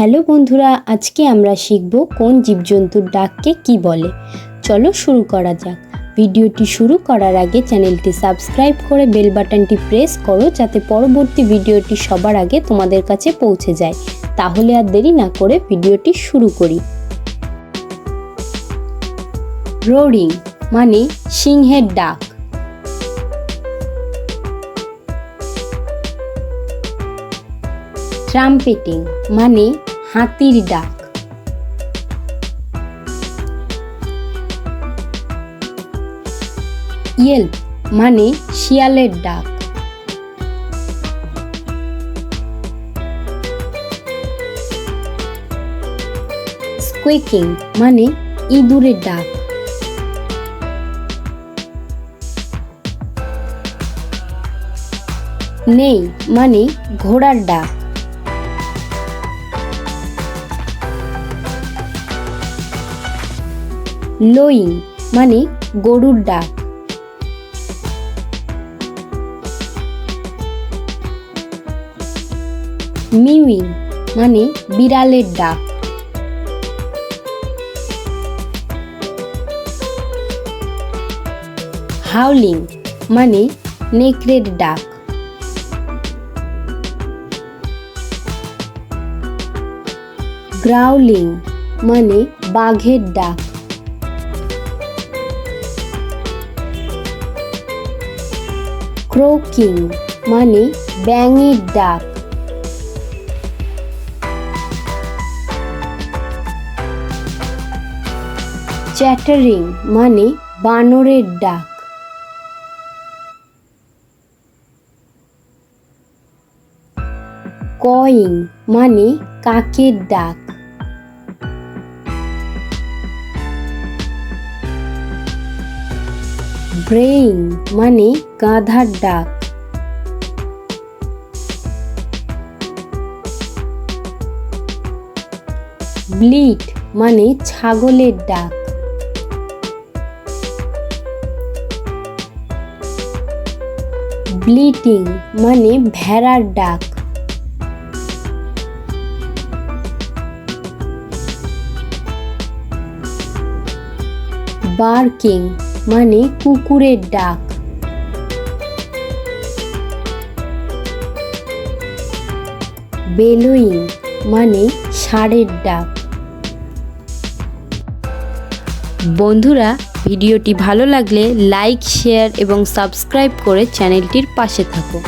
Hello বন্ধুরা, আজকে আমরা শিখব কোন জীবজন্তুর ডাককে কি বলে। চলো শুরু করা যাক। ভিডিওটি শুরু করার আগে চ্যানেলটি সাবস্ক্রাইব করে বেল বাটনটি প্রেস করো, যাতে পরবর্তী ভিডিওটি সবার আগে তোমাদের কাছে পৌঁছে যায়। তাহলে আর দেরি না করে ভিডিওটি শুরু করি। রোরিং মানে সিংহের ডাক। ট্রাম্পেটিং মানে হাতির ডাক। ইয়েল্প মানে শিয়ালের ডাক। স্কুইকিং মানে ইঁদুরের ডাক। নেই মানে ঘোড়ার ডাক। লোয়িং মানে গরুর ডাক। মিউইং মানে বিড়ালের ডাক। হাউলিং মানে নেকড়ের ডাক। গ্রাউলিং মানে বাঘের ডাক। ক্রোকিং মানে ব্যাঙের ডাক। চ্যাটারিং মানে বানরের ডাক। কয়িং মানে কাকের ডাক। ব্রেইং মানে গাধার ডাক। ব্লিট মানে ছাগলের ডাক। ব্লিটিং মানে ভেড়ার ডাক। বার্কিং মানে কুকুরের ডাক। বেলোয়িং মানে ষাঁড়ের ডাক। বন্ধুরা, ভিডিওটি ভালো লাগলে লাইক, শেয়ার এবং সাবস্ক্রাইব করে চ্যানেলটির পাশে থাকো।